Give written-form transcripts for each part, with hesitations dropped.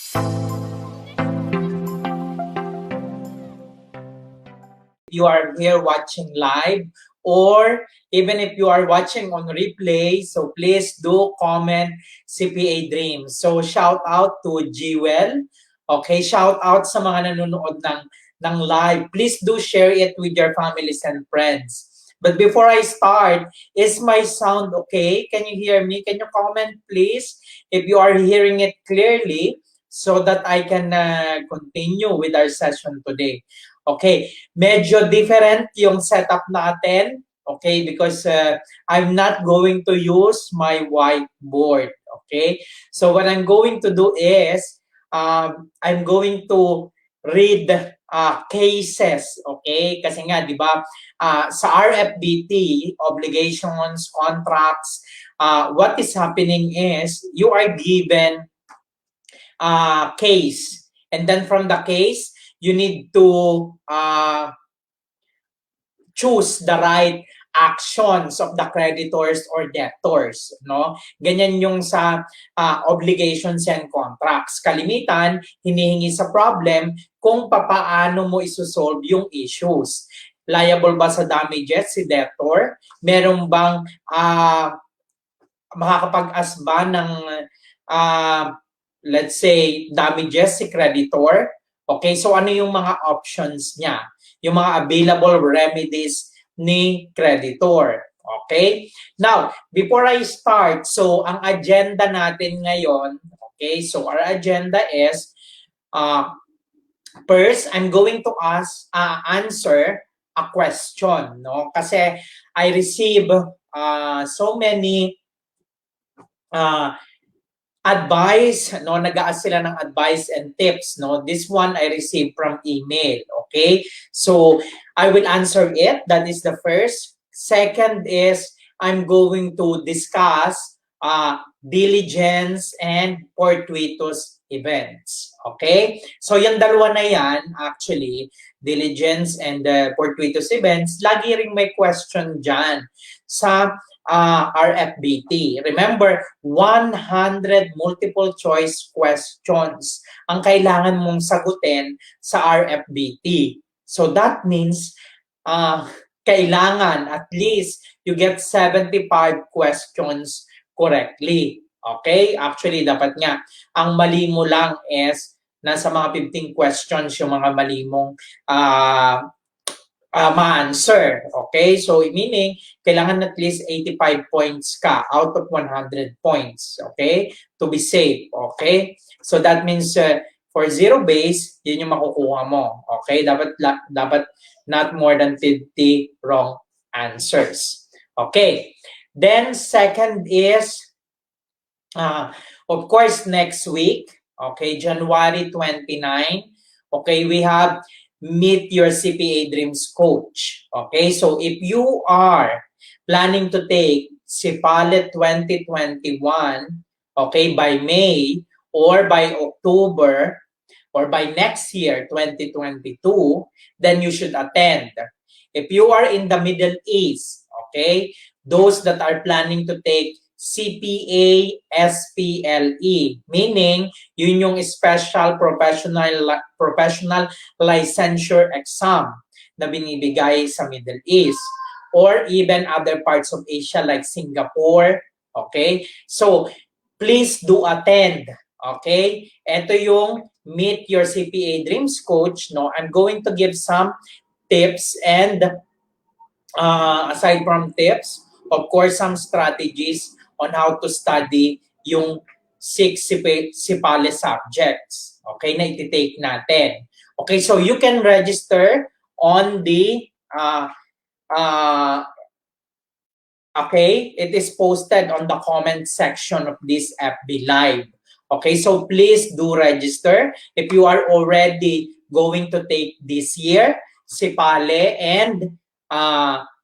You are here watching live, or even if you are watching on replay, so please do comment CPA Dreams. So shout out to Jewel. Okay, shout out sa mga nanonood ng live. Please do share it with your families and friends. But before I start, is my sound okay? Can you hear me? Can you comment, please, if you are hearing it clearly, so that I can continue with our session today. Okay, medyo different yung setup natin. Okay, because I'm not going to use my whiteboard. Okay, so what I'm going to do is I'm going to read cases. Okay, kasi nga, di ba, sa RFBT, obligations, contracts, what is happening is you are given case. And then from the case, you need to choose the right actions of the creditors or debtors, no? Ganyan yung sa obligations and contracts. Kalimitan, hinihingi sa problem kung papaano mo isosolve yung issues. Liable ba sa damages si debtor? Meron bang makakapag-asba ng let's say damages si creditor? Okay, so ano yung mga options niya? Yung mga available remedies ni creditor. Okay? Now, before I start, so ang agenda natin ngayon, okay, so our agenda is, first, I'm going to answer a question, no? Kasi I receive so many advice, no? Nag-aas sila ng advice and tips, no? This one I received from email, okay? So, I will answer it. That is the first. Second is, I'm going to discuss diligence and fortuitous events, okay? So, yung dalawa na yan, actually, diligence and fortuitous events, lagi ring may question dyan sa RFBT. Remember, 100 multiple choice questions ang kailangan mong sagutin sa RFBT. So that means kailangan at least you get 75 questions correctly. Okay? Actually, dapat nga, ang mali mo lang is nasa mga 15 questions yung mga mali mong ma-answer. Okay? So, meaning, kailangan at least 85 points ka out of 100 points. Okay? To be safe. Okay? So, that means for zero base, yun yung makukuha mo. Okay? Dapat not more than 50 wrong answers. Okay? Then, second is, of course, next week, okay, January 29, okay, we have Meet Your CPA Dreams Coach. Okay, so if you are planning to take CPALE 2021, okay, by May or by October or by next year, 2022, then you should attend. If you are in the Middle East, okay, those that are planning to take CPA SPLE, meaning yun yung special professional licensure exam na binibigay sa Middle East or even other parts of Asia like Singapore. Okay? So, please do attend. Okay? Ito yung Meet Your CPA Dreams Coach. No? I'm going to give some tips and aside from tips, of course, some strategies on how to study yung 6 CPALE subjects. Okay, na iti-take natin. Okay, so you can register on the okay, it is posted on the comment section of this FB Live. Okay, so please do register if you are already going to take this year CPALE and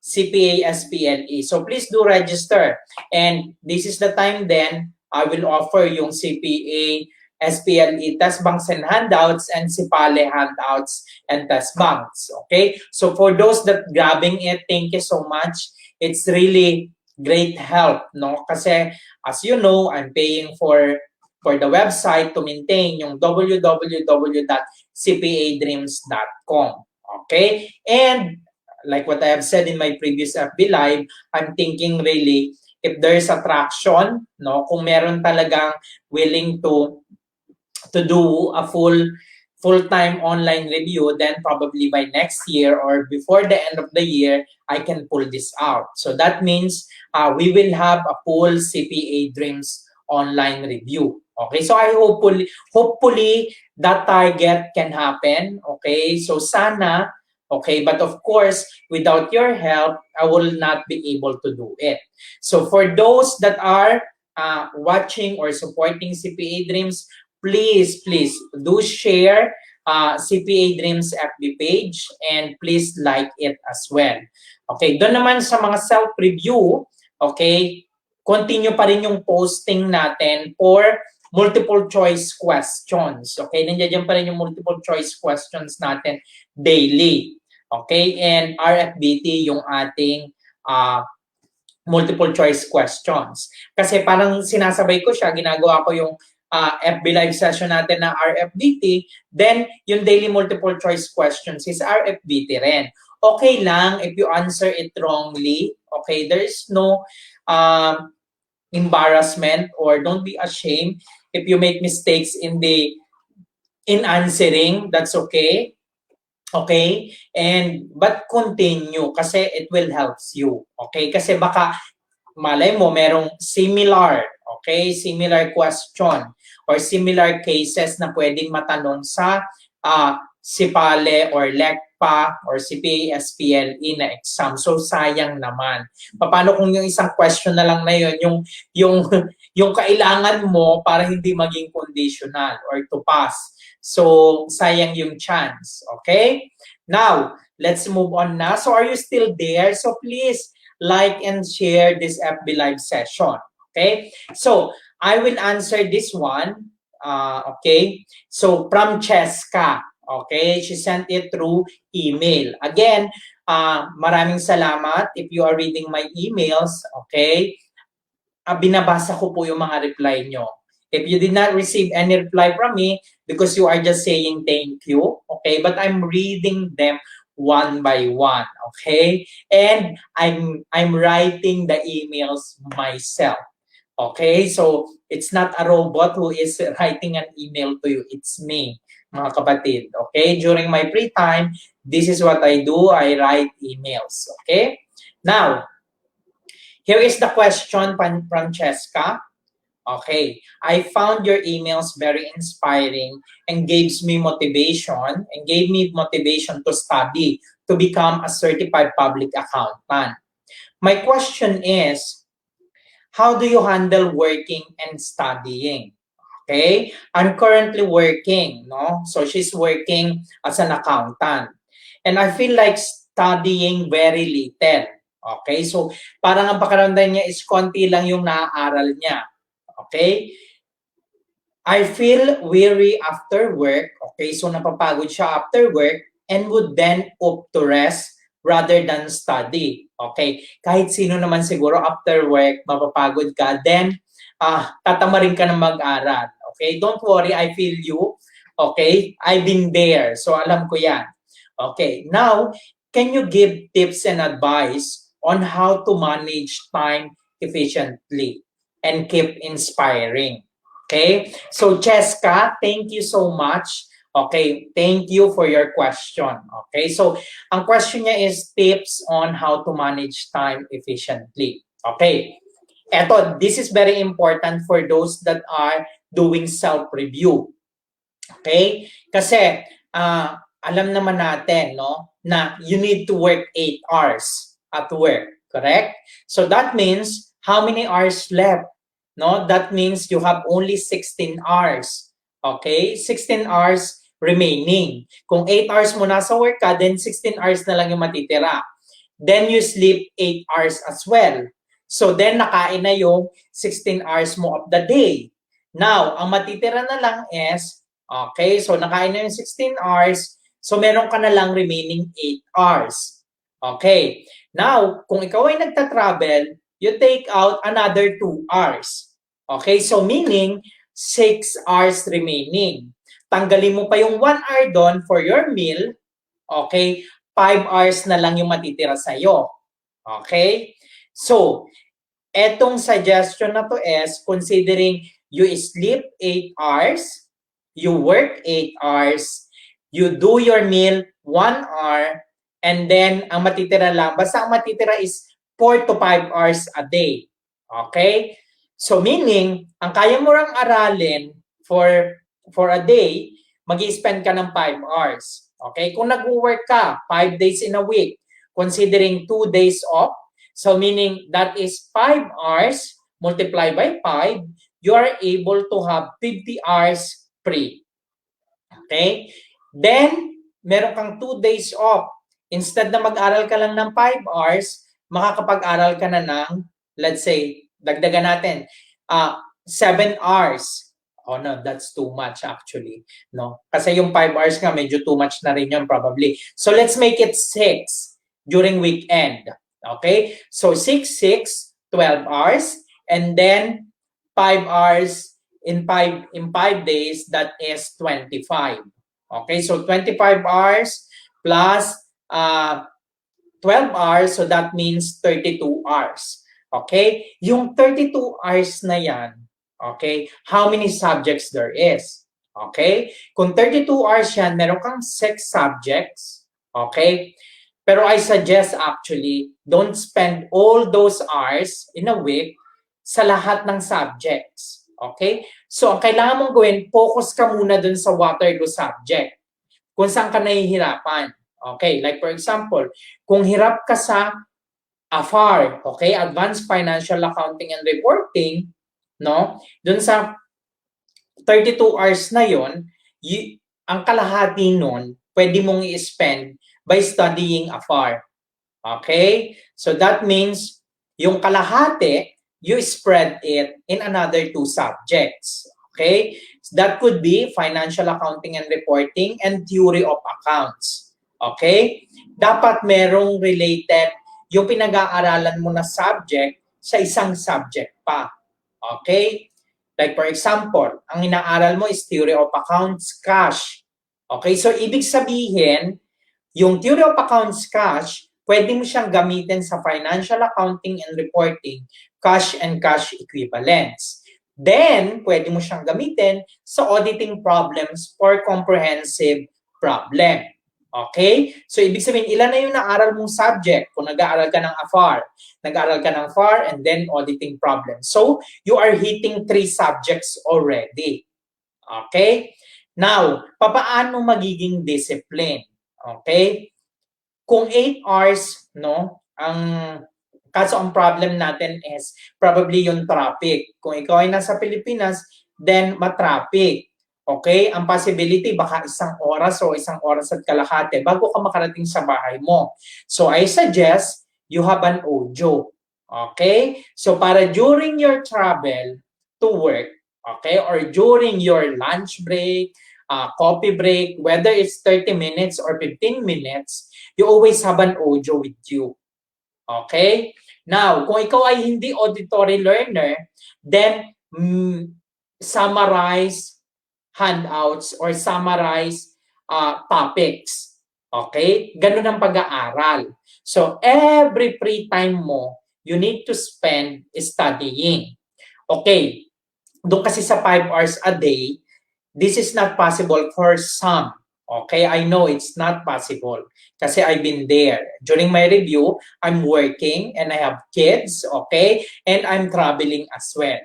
CPA SPLE. So please do register. And this is the time then I will offer yung CPA SPLE test banks and handouts and CPALE handouts and test banks. Okay? So for those that grabbing it, thank you so much. It's really great help, no? Kasi as you know, I'm paying for for the website to maintain yung www.cpadreams.com. Okay? And like what I have said in my previous FB Live, I'm thinking really if there's attraction, no, kung meron talagang willing to do a full-time online review, then probably by next year or before the end of the year, I can pull this out. So that means we will have a full CPA Dreams online review. Okay, so I hopefully that target can happen. Okay, so sana. Okay, but of course, without your help, I will not be able to do it. So for those that are watching or supporting CPA Dreams, please do share CPA Dreams FB page and please like it as well. Okay, doon naman sa mga self-review, okay, continue pa rin yung posting natin for multiple choice questions. Okay, nandiyan pa rin yung multiple choice questions natin daily. Okay, and RFBT yung ating multiple choice questions. Kasi parang sinasabay ko siya, ginagawa ko yung FB live session natin na RFBT, then yung daily multiple choice questions is RFBT rin. Okay lang if you answer it wrongly. Okay, there is no embarrassment or don't be ashamed if you make mistakes in answering. That's okay. Okay? But continue kasi it will help you. Okay? Kasi baka malay mo merong similar question or similar cases na pwedeng matanong sa SIPALE or LECPA or CPA SPLE na exam. So sayang naman. Paano kung yung isang question na lang na yun, yung kailangan mo para hindi maging conditional or to pass. So sayang yung chance. Okay? Now, let's move on na. So are you still there? So please like and share this FB live session. Okay? So I will answer this one. Okay? So from Cheska. Okay? She sent it through email. Again, maraming salamat if you are reading my emails. Okay? Binabasa ko po yung mga reply nyo. If you did not receive any reply from me, because you are just saying thank you, okay? But I'm reading them one by one, okay? And I'm writing the emails myself, okay? So it's not a robot who is writing an email to you. It's me, mga kapatid, okay? During my free time, this is what I do. I write emails, okay? Now, here is the question from Francesca. Okay, I found your emails very inspiring and gave me motivation to study to become a certified public accountant. My question is, how do you handle working and studying? Okay, I'm currently working, no? So she's working as an accountant. And I feel like studying very little. Okay, so parang ang pakiramdam niya is konti lang yung naaaral niya. Okay? I feel weary after work. Okay, so napapagod siya after work and would then opt to rest rather than study. Okay, kahit sino naman siguro after work, mapapagod ka, then tatamarin ka ng mag-aral. Okay, don't worry, I feel you. Okay, I've been there, so alam ko yan. Okay, now, can you give tips and advice on how to manage time efficiently and keep inspiring? Okay, so Cheska, thank you so much. Okay, thank you for your question. Okay, so ang question niya is tips on how to manage time efficiently. Okay, eto, this is very important for those that are doing self-review. Okay, kasi alam naman natin, no, na you need to work 8 hours at work, correct? So that means how many hours left? No, that means you have only 16 hours. Okay? 16 hours remaining. Kung 8 hours mo nasa work ka, then 16 hours na lang yung matitira. Then you sleep 8 hours as well. So then nakain na yung 16 hours mo of the day. Now, ang matitira na lang is, okay, so nakain na yung 16 hours, so meron ka na lang remaining 8 hours. Okay. Now, kung ikaw ay nagta-travel, you take out another 2 hours. Okay, so meaning, 6 hours remaining. Tanggalin mo pa yung 1 hour doon for your meal. Okay? 5 hours na lang yung matitira sa'yo. Okay? So, etong suggestion na to is considering you sleep 8 hours, you work 8 hours, you do your meal 1 hour, and then ang matitira lang, basta ang matitira is 4 to 5 hours a day. Okay? So meaning, ang kaya mo lang aralin for a day, mag-i-spend ka ng 5 hours. Okay? Kung nag-work ka 5 days in a week, considering 2 days off, so meaning that is 5 hours multiplied by 5, you are able to have 50 hours free. Okay? Then, meron kang 2 days off. Instead na mag-aral ka lang ng 5 hours, makakapag-aral ka na ng, let's say, dagdagan natin, 7 hours. Oh no, that's too much actually. No? Kasi yung 5 hours nga, medyo too much na rin yun probably. So let's make it 6 during weekend. Okay? So 6, 12 hours. And then 5 hours in 5 days, that is 25. Okay? So 25 hours plus 12 hours, so that means 32 hours. Okay? Yung 32 hours na yan, okay, how many subjects there is? Okay? Kung 32 hours yan, meron kang 6 subjects. Okay? Pero I suggest actually, don't spend all those hours in a week sa lahat ng subjects. Okay? So, ang kailangan mong gawin, focus ka muna dun sa Waterloo subject. Kung saan ka nahihirapan. Okay? Like for example, kung hirap ka sa AFAR, okay? Advanced Financial Accounting and Reporting, no? Dun sa 32 hours na yon, ang kalahati nun, pwede mong i-spend by studying AFAR. Okay? So that means, yung kalahati, you spread it in another 2 subjects. Okay? So that could be Financial Accounting and Reporting and Theory of Accounts. Okay? Dapat merong related yung pinag-aaralan mo na subject sa isang subject pa. Okay? Like for example, ang inaaral mo is Theory of Accounts Cash. Okay? So ibig sabihin, yung Theory of Accounts Cash, pwede mo siyang gamitin sa Financial Accounting and Reporting, Cash and Cash Equivalents. Then, pwede mo siyang gamitin sa Auditing Problems for Comprehensive Problem. Okay? So, ibig sabihin, ilan na yung naaral mong subject kung nag-aaral ka ng AFAR? Nag-aaral ka ng FAR and then Auditing Problems. So, you are hitting 3 subjects already. Okay? Now, papaano magiging discipline? Okay? Kung 8 hours, no, ang problem natin is probably yung traffic. Kung ikaw ay nasa Pilipinas, then matraffic. Okay? Ang possibility, baka 1 oras o 1 oras at kalahati bago ka makarating sa bahay mo. So, I suggest you have an audio. Okay? So, para during your travel to work, okay, or during your lunch break, coffee break, whether it's 30 minutes or 15 minutes, you always have an audio with you. Okay? Now, kung ikaw ay hindi auditory learner, then summarize handouts or summarize topics. Okay? Ganun ang pag-aaral. So, every free time mo, you need to spend studying. Okay. Doon kasi sa 5 hours a day, this is not possible for some. Okay, I know it's not possible kasi I've been there. During my review, I'm working and I have kids, okay? And I'm traveling as well.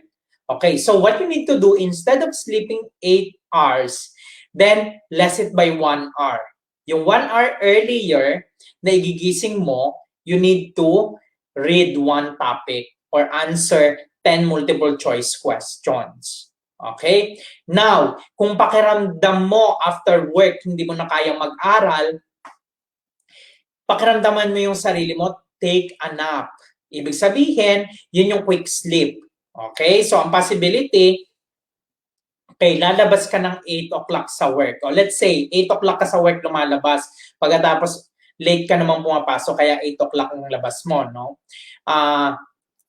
Okay, so what you need to do, instead of sleeping 8 hours, then less it by 1 hour. Yung 1 hour earlier na igigising mo, you need to read 1 topic or answer 10 multiple choice questions. Okay? Now, kung pakiramdam mo after work, hindi mo na kayang mag-aral, pakiramdaman mo yung sarili mo, take a nap. Ibig sabihin, yun yung quick sleep. Okay? So, ang possibility, okay, lalabas ka ng 8 o'clock sa work. O let's say, 8 o'clock ka sa work lumalabas. Pagkatapos, late ka naman pumapasok, kaya 8 o'clock ang labas mo, no?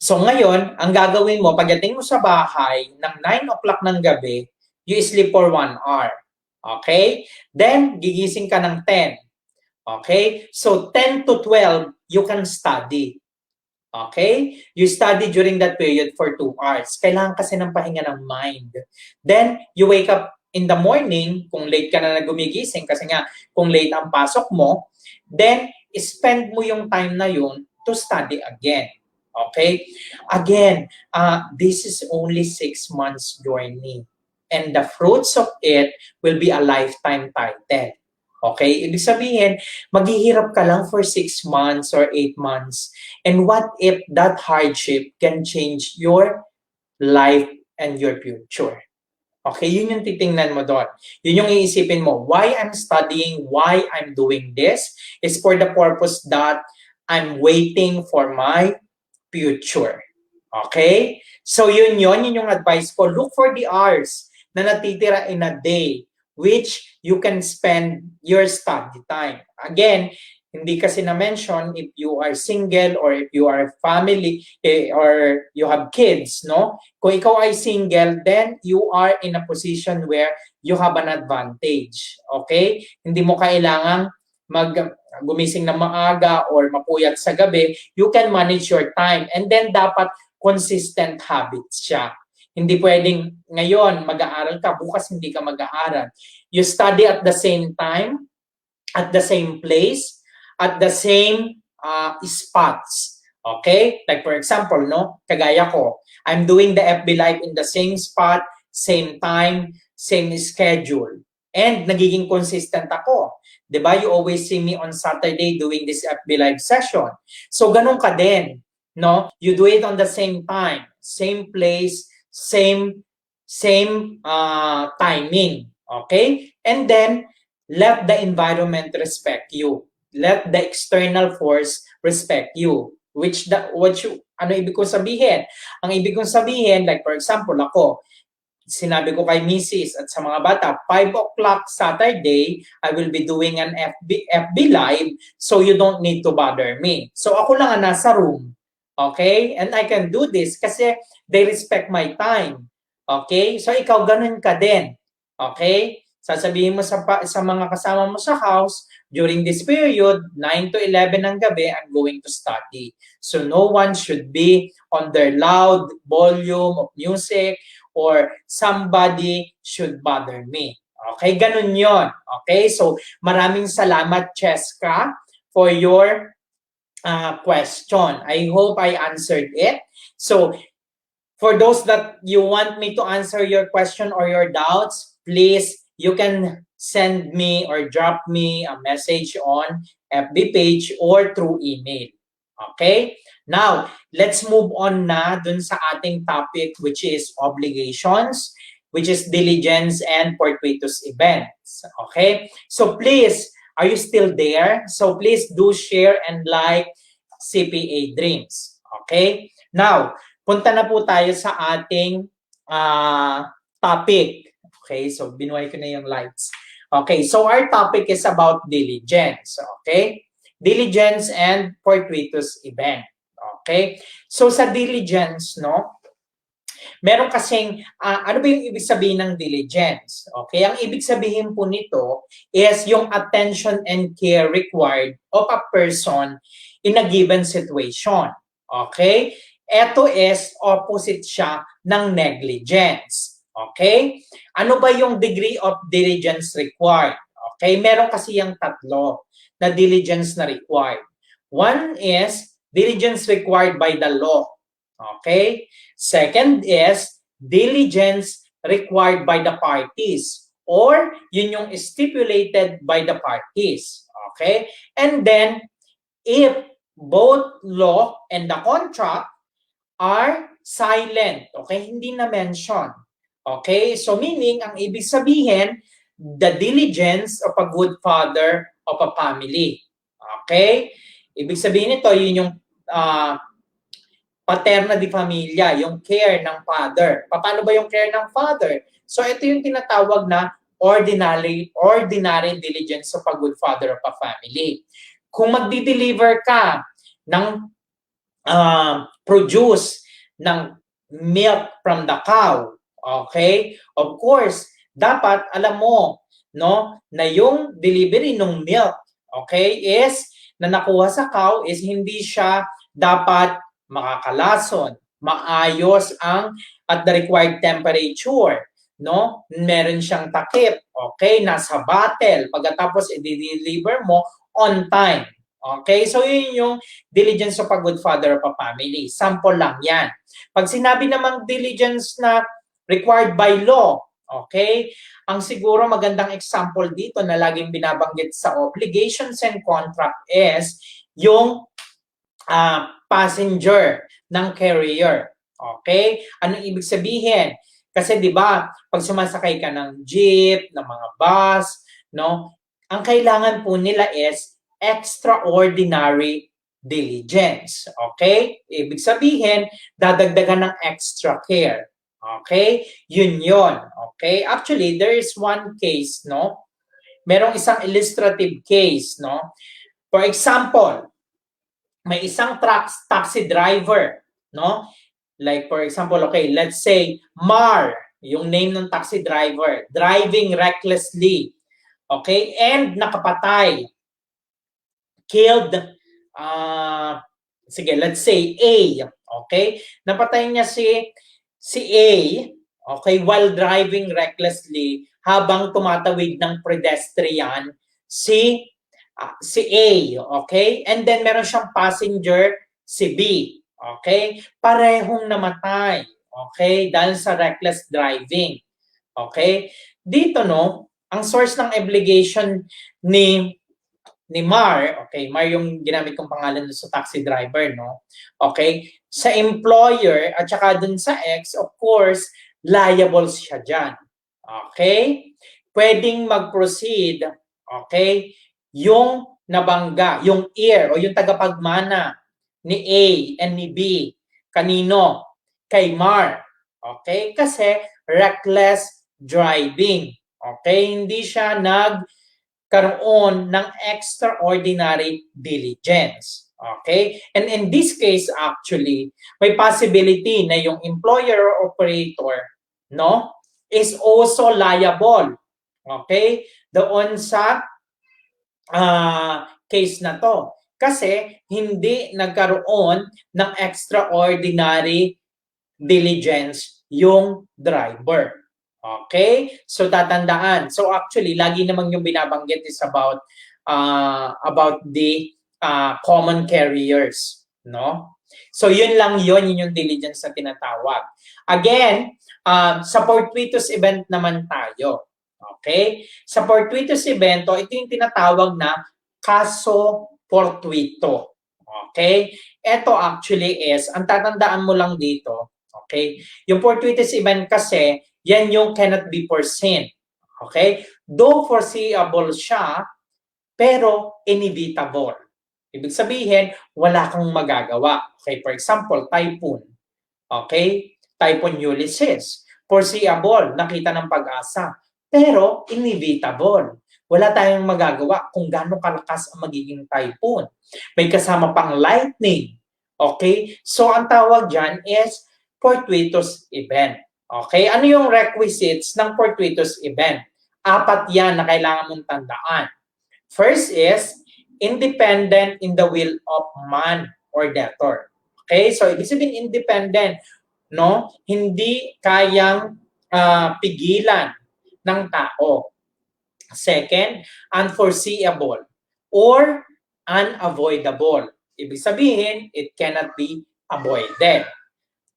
So ngayon, ang gagawin mo, pagdating mo sa bahay, ng 9 o'clock ng gabi, you sleep for 1 hour. Okay? Then, gigising ka ng 10. Okay? So, 10 to 12, you can study. Okay? You study during that period for 2 hours. Kailangan kasi ng pahinga ng mind. Then, you wake up in the morning, kung late ka na gumigising, kasi nga, kung late ang pasok mo, then, spend mo yung time na yun to study again. Okay? Again, this is only 6 months journey. And the fruits of it will be a lifetime title. Okay? Ibig sabihin, maghihirap ka lang for 6 months or 8 months. And what if that hardship can change your life and your future? Okay, yun yung titingnan mo doon. Yun yung iisipin mo, why I'm studying, why I'm doing this, is for the purpose that I'm waiting for my future. Okay? So yun yung advice ko. Look for the hours na natitira in a day which you can spend your study time. Again, hindi kasi na-mention if you are single or if you are family or you have kids, no? Kung ikaw ay single, then you are in a position where you have an advantage. Okay? Hindi mo kailangang gumising na maaga or mapuyat sa gabi, you can manage your time. And then dapat consistent habits siya. Hindi pwedeng ngayon mag-aaral ka, bukas hindi ka mag-aaral. You study at the same time, at the same place, at the same spots. Okay? Like for example, no? Kagaya ko, I'm doing the FB Live in the same spot, same time, same schedule. And nagiging consistent ako. Diba? You always see me on Saturday doing this FB Live session. So, ganun ka din. No? You do it on the same time, same place, same timing. Okay? And then, let the environment respect you. Let the external force respect you. Ano ibig kong sabihin? Ang ibig kong sabihin, like for example, ako, sinabi ko kay Mrs. at sa mga bata, 5 o'clock Saturday, I will be doing an FB Live, so you don't need to bother me. So ako lang ang nasa room. Okay? And I can do this kasi they respect my time. Okay? So ikaw ganun ka din. Okay? Sasabihin mo sa mga kasama mo sa house, during this period, 9 to 11 ng gabi, I'm going to study. So no one should be on their loud volume of music or somebody should bother me. Okay, ganun yon. Okay, so maraming salamat, Cheska, for your question. I hope I answered it. So, for those that you want me to answer your question or your doubts, please, you can send me or drop me a message on FB page or through email. Okay? Now, let's move on na dun sa ating topic which is obligations, which is diligence and fortuitous events. Okay? So please, are you still there? So please do share and like CPA Dreams. Okay? Now, punta na po tayo sa ating topic. Okay? So binuhay ko na yung lights. Okay, so our topic is about diligence. Okay? Diligence and fortuitous event. Okay? So sa diligence, no? Meron kasing, ano ba yung ibig sabihin ng diligence? Okay? Ang ibig sabihin po nito is yung attention and care required of a person in a given situation. Okay? Ito is opposite siya ng negligence. Okay? Ano ba yung degree of diligence required? Okay? Meron kasi yung tatlo na diligence na required. One is diligence required by the law. Okay? Second is diligence required by the parties or yun yung stipulated by the parties. Okay? And then, if both law and the contract are silent, okay? Hindi na mention. Okay? So meaning, ang ibig sabihin, the diligence of a good father of a family. Okay? Ibig sabihin nito, yun yung paterna di familia, yung care ng father. Paano ba yung care ng father? So ito yung tinatawag na ordinary diligence of a good father of a family. Kung magdi-deliver ka ng produce ng milk from the cow. Okay? Of course, dapat alam mo, no, na yung delivery ng milk, okay, is na nakuha sa cow is hindi siya dapat makakalason. Maayos ang at the required temperature, no? Meron siyang takip, okay, nasa bottle. Pagkatapos i-deliver mo on time. Okay? So yun yung diligence of a good father of a family. Sample lang yan. Pag sinabi namang diligence na required by law, okay, ang siguro magandang example dito na laging binabanggit sa obligations and contract is yung passenger ng carrier. Okay? Anong ibig sabihin? Kasi 'di ba, pag sumasakay ka ng jeep, ng mga bus, no, ang kailangan po nila is extraordinary diligence. Okay? Ibig sabihin, dadagdagan ng extra care. Okay? Yun. Okay? Actually, there is one case, no? Merong isang illustrative case, no? For example, may isang taxi driver, no? Like for example, okay, let's say Mar, yung name ng taxi driver, driving recklessly. Okay? And nakapatay. Killed, sige, let's say A, okay? Napatay niya si A, okay, while driving recklessly habang tumatawid ng pedestrian si A, okay? And then meron siyang passenger si B, okay? Parehong namatay, okay? Dahil sa reckless driving, okay? Dito, no, ang source ng obligation ni Mar, okay, Mar yung ginamit kong pangalan sa taxi driver, no? Okay? Sa employer at saka dun sa ex, of course, liable siya dyan. Okay? Pwedeng mag-proceed, okay, yung nabangga, yung heir o yung tagapagmana ni A and ni B. Kanino? Kay Mar. Okay? Kasi reckless driving. Okay? Hindi siya karoon ng extraordinary diligence. Okay? And in this case, actually, may possibility na yung employer or operator, no, is also liable. Okay? Doon sa case na to. Kasi hindi nagkaroon ng extraordinary diligence yung driver. Okay? So tatandaan. So actually, lagi namang yung binabanggit is about the common carriers, no? So yun lang yun yung diligence na tinatawag. Again, sa fortuitous event naman tayo. Okay? Sa fortuitous event, ito yung tinatawag na kaso fortuito. Okay? Ito actually is, ang tatandaan mo lang dito, okay? Yung fortuitous event kasi, yan yung cannot be foreseen. Okay? Though foreseeable siya, pero inevitable. Ibig sabihin, wala kang magagawa. Okay? For example, typhoon. Okay? Typhoon Ulysses. Foreseeable, nakita ng pag-asa. Pero inevitable. Wala tayong magagawa kung gaano kalakas ang magiging typhoon. May kasama pang lightning. Okay? So, ang tawag dyan is fortuitous event. Okay? Ano yung requisites ng fortuitous event? 4 yan na kailangan mong tandaan. First is, independent in the will of man or debtor. Okay? So, ibig sabihin independent, no? Hindi kayang pigilan ng tao. Second, unforeseeable or unavoidable. Ibig sabihin, it cannot be avoided.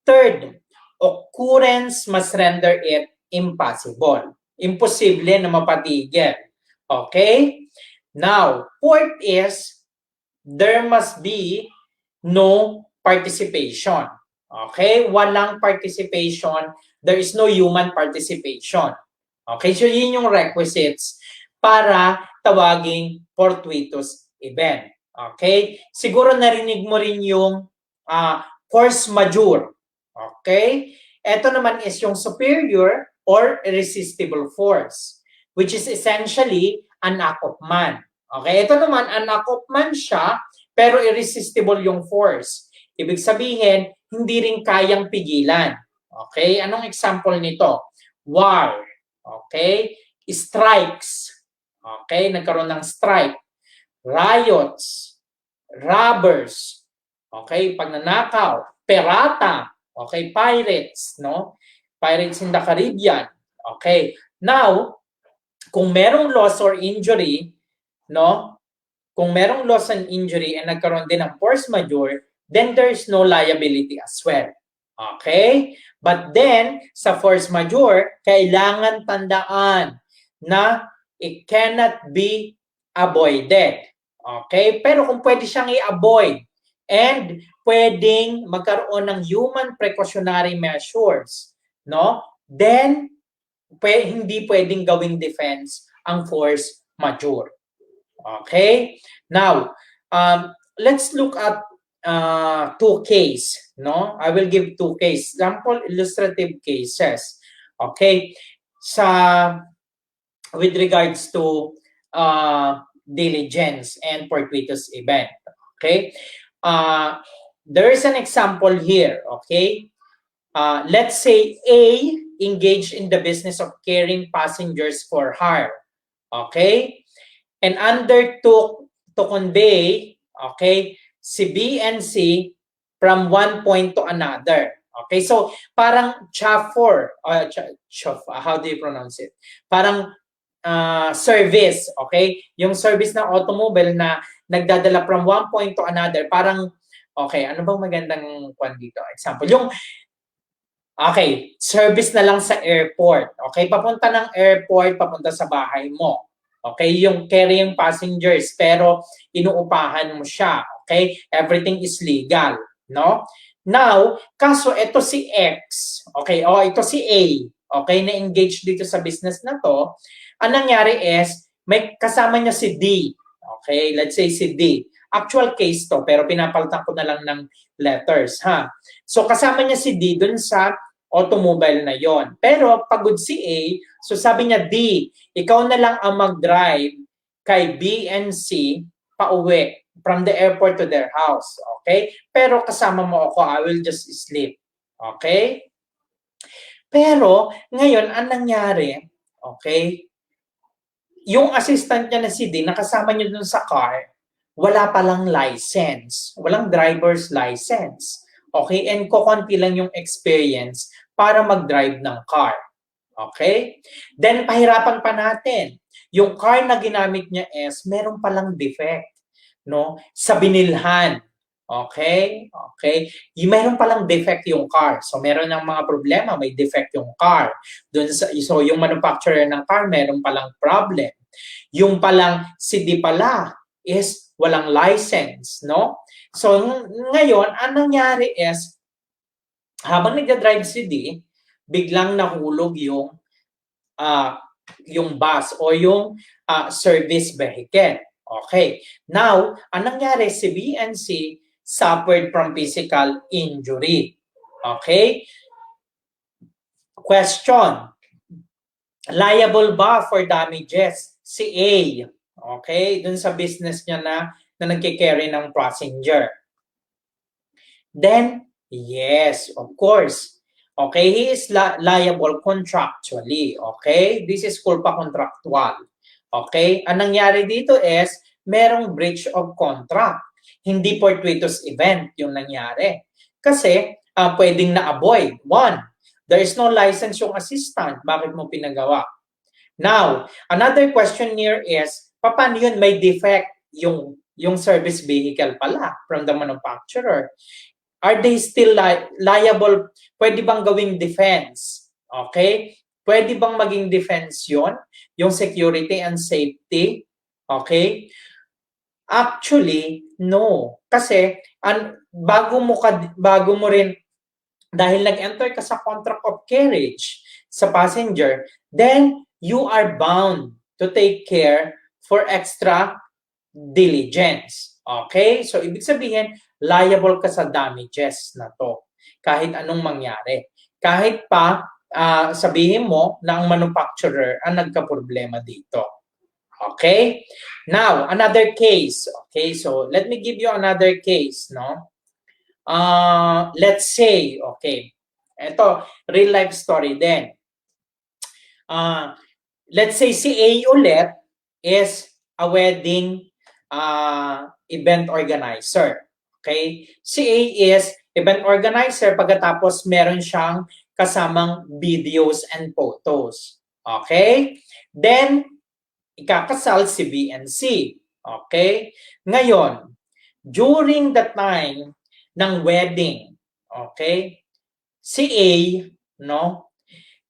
Third, occurrence must render it impossible. Imposible na mapatigil. Okay? Now, fourth is, there must be no participation. Okay? Walang participation. There is no human participation. Okay? So, yun yung requisites para tawaging fortuitous event. Okay? Siguro narinig mo rin yung force majeure. Okay? Ito naman is yung superior or irresistible force, which is essentially an act of man. Okay? Ito naman, an act of man siya, pero irresistible yung force. Ibig sabihin, hindi rin kayang pigilan. Okay? Anong example nito? War. Okay? Strikes. Okay? Nagkaroon ng strike. Riots. Robbers. Okay? Pagnanakaw. Pirata. Okay? Pirates. No? Pirates in the Caribbean. Okay? Now, kung merong loss or injury, no? Kung merong loss and injury and nagkaroon din ng force majeure, then there's no liability as well. Okay? But then, sa force majeure, kailangan tandaan na it cannot be avoided. Okay? Pero kung pwede siyang i-avoid and pwedeng magkaroon ng human precautionary measures, no? Then, hindi pwedeng gawing defense ang force majeure. Okay? Now, let's look at two cases. No? I will give two cases. Example, illustrative cases. Okay? With regards to diligence and fortuitous event. Okay? There is an example here. Okay? Let's say A engaged in the business of carrying passengers for hire. Okay? And undertook to convey, okay, si B and C from one point to another. Okay, so parang chauffeur, how do you pronounce it? Parang service, okay? Yung service ng automobile na nagdadala from one point to another, parang, okay, ano bang magandang kwan dito? Example, okay, service na lang sa airport. Okay, papunta ng airport, papunta sa bahay mo. Okay, yung carrying passengers, pero inuupahan mo siya. Okay, everything is legal. No? Now, kaso ito si X. Okay, ito si A. Okay, na-engage dito sa business na to. Ang nangyari is, may kasama niya si D. Okay, let's say si D. Actual case to, pero pinapalitan ko na lang ng letters. Ha? So, kasama niya si D dun sa automobile na yon. Pero pagod si A, so sabi niya, D, ikaw na lang ang mag-drive kay B and C pauwi from the airport to their house. Okay? Pero kasama mo ako, I will just sleep. Okay? Pero ngayon, ang nangyari, okay, yung assistant niya na si D, nakasama niya dun sa car, wala palang license. Walang driver's license. Okay? And kukunti lang yung experience para mag-drive ng car. Okay? Then, pahirapan pa natin. Yung car na ginamit niya is, meron palang defect. No? Sa binilhan. Okay? Okay? Meron palang defect yung car. So, meron ng mga problema. May defect yung car. So, yung manufacturer ng car, meron palang problem. Yung palang CD pala is walang license. No? So, ngayon, ang nangyari is, habang nagda-drive si D, biglang nahulog yung bus o yung service vehicle. Okay. Now, ang nangyari, si B and C suffered from physical injury. Okay. Question. Liable ba for damages si A? Okay. Dun sa business niya na nagkikarry ng passenger. Then, yes, of course. Okay, he is liable contractually. Okay, this is culpa contractual. Okay, ang nangyari dito is merong breach of contract. Hindi fortuitous event yung nangyari. Kasi pwedeng na-avoid. One, there is no license yung assistant. Bakit mo pinagawa? Now, another question here is, paano yun may defect yung service vehicle pala from the manufacturer? Are they still liable? Pwede bang gawing defense? Okay? Pwede bang maging defense yon? Yung security and safety? Okay? Actually, no. Kasi bago mo rin, dahil nag-enter ka sa contract of carriage sa passenger, then you are bound to take care for extra diligence. Okay? So, ibig sabihin, liable ka sa damages na to. Kahit anong mangyari. Kahit pa sabihin mo na ang manufacturer ang nagka-problema dito. Okay? Now, another case. Okay? So, let me give you another case, no? let's say, okay, ito, real life story din. Let's say si A ulit is a wedding event organizer. Okay? Si A is event organizer, pagkatapos meron siyang kasamang videos and photos. Okay? Then, ikakasal si B and C. Okay? Ngayon, during the time ng wedding, okay, si A, no,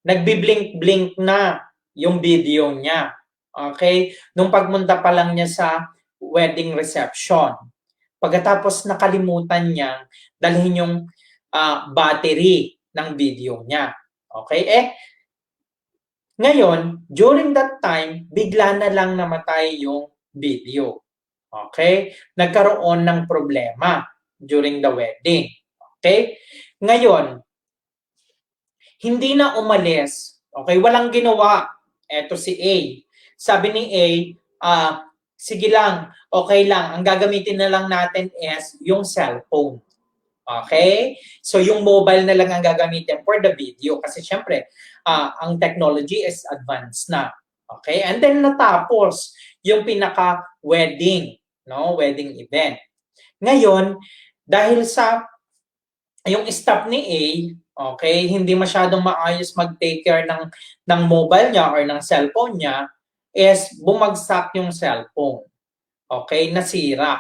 nagbi-blink-blink na yung video niya. Okay? Nung pagmunta pa lang niya sa wedding reception. Pagkatapos nakalimutan niya dalhin yung battery ng video niya. Okay? Ngayon, during that time, bigla na lang namatay yung video. Okay? Nagkaroon ng problema during the wedding. Okay? Ngayon, hindi na umalis. Okay? Walang ginawa. Eto si A. Sabi ni A, sige lang, okay lang. Ang gagamitin na lang natin is yung cellphone. Okay? So, yung mobile na lang ang gagamitin for the video. Kasi syempre, ang technology is advanced na. Okay? And then natapos yung pinaka-wedding, no? Wedding event. Ngayon, dahil sa yung staff ni A, okay, hindi masyadong maayos mag-take care ng mobile niya or ng cellphone niya, is bumagsak yung cellphone. Okay? Nasira.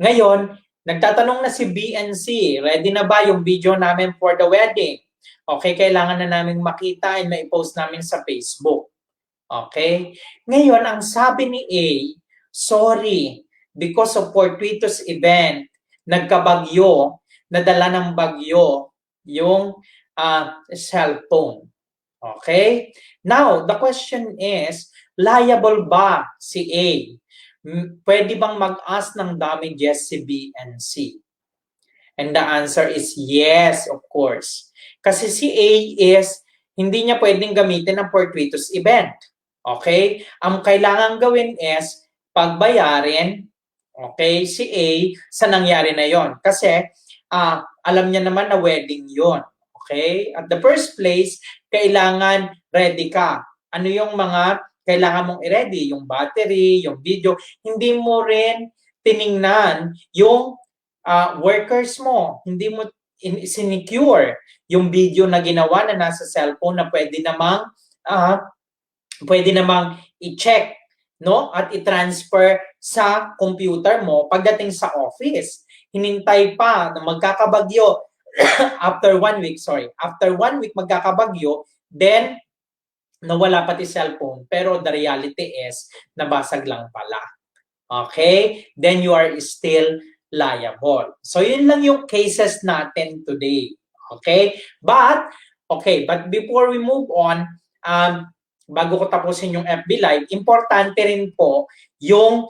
Ngayon, nagtatanong na si B and C, ready na ba yung video namin for the wedding? Okay, kailangan na namin makita and mai-post namin sa Facebook. Okay? Ngayon, ang sabi ni A, sorry, because of fortuitous event, nagkabagyo, nadala ng bagyo yung cellphone. Okay? Now, the question is, liable ba si A? Pwede bang mag-ask ng damages si B and C? And the answer is yes, of course. Kasi si A is, hindi niya pwedeng gamitin ng fortuitous event. Okay? Ang kailangan gawin is, pagbayarin, okay, si A sa nangyari na yon. Kasi, alam niya naman na wedding yon. Okay? At the first place, kailangan ready ka. Ano yung mga kailangan mong i-ready? Yung battery, yung video. Hindi mo rin tiningnan yung workers mo. Hindi mo sinecure yung video na ginawa na nasa cellphone na pwede namang i-check, no? At i-transfer sa computer mo pagdating sa office. Hinintay pa na magkakabagyo after 1 week magkakabagyo, then nawala pati cellphone, pero the reality is nabasag lang pala. Okay? Then you are still liable. So yun lang yung cases natin today. Okay? But before we move on, bago ko tapusin yung FB Live, importante rin po yung,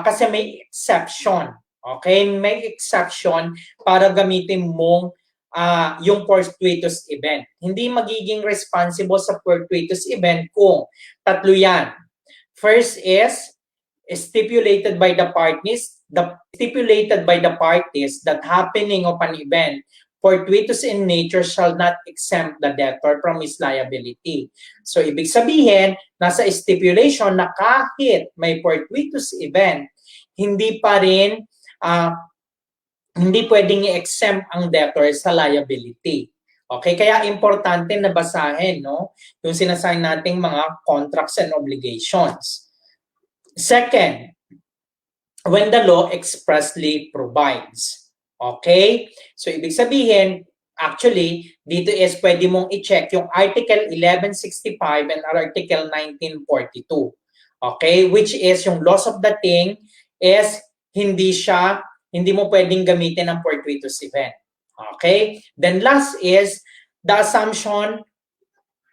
kasi may exception. Okay? May exception para gamitin mong yung fortuitous event. Hindi magiging responsible sa fortuitous event kung tatlo yan. First is stipulated by the parties that happening of an event fortuitous in nature shall not exempt the debtor from his liability. So, ibig sabihin, nasa stipulation na kahit may fortuitous event, hindi pa rin hindi pwedeng i-exempt ang debtor sa liability. Okay? Kaya importante na basahin, no? Yung sinasabi nating mga contracts and obligations. Second, when the law expressly provides. Okay? So, ibig sabihin, actually, dito is pwede mong i-check yung Article 1165 and Article 1942. Okay? Which is yung loss of the thing is hindi mo pwedeng gamitin ng fortuitous event. Okay? Then last is the assumption,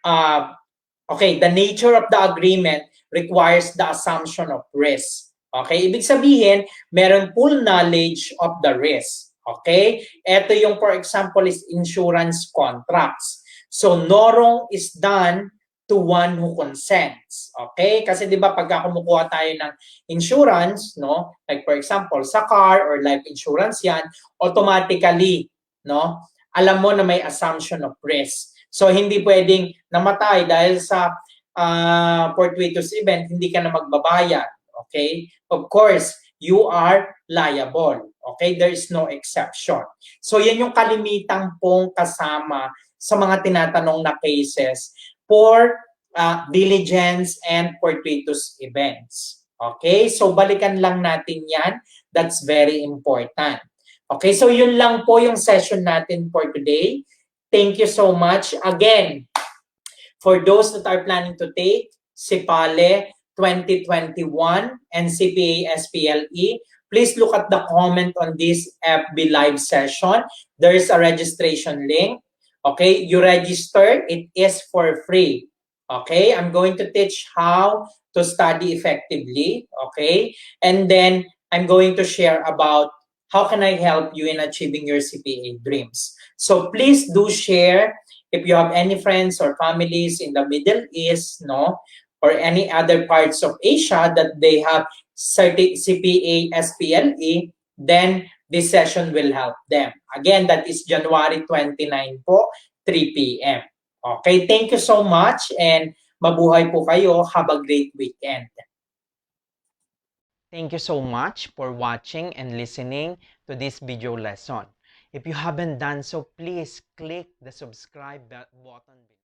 the nature of the agreement requires the assumption of risk. Okay? Ibig sabihin, meron full knowledge of the risk. Okay? Ito yung, for example, is insurance contracts. So, no wrong is done to one who consents. Okay? Kasi 'di ba pagka kumukuha tayo ng insurance, no? Like for example, sa car or life insurance 'yan, automatically, no? Alam mo na may assumption of risk. So hindi pwedeng namatay dahil sa fortuitous event, hindi ka na magbabayad. Okay? Of course, you are liable. Okay? There is no exception. So yan yung kalimitang pong kasama sa mga tinatanong na cases for diligence and fortuitous events. Okay? So balikan lang natin yan. That's very important. Okay? So yun lang po yung session natin for today. Thank you so much. Again, for those that are planning to take CPALE 2021 and CPA SPLE, please look at the comment on this FB live session. There is a registration link. Okay, you register. It is for free. Okay, I'm going to teach how to study effectively. Okay, and then I'm going to share about how can I help you in achieving your CPA dreams. So please do share if you have any friends or families in the Middle East, no, or any other parts of Asia that they have CPA SPLE, then this session will help them. Again, that is January 29 po, 3 p.m. Okay, thank you so much and mabuhay po kayo. Have a great weekend. Thank you so much for watching and listening to this video lesson. If you haven't done so, please click the subscribe button below.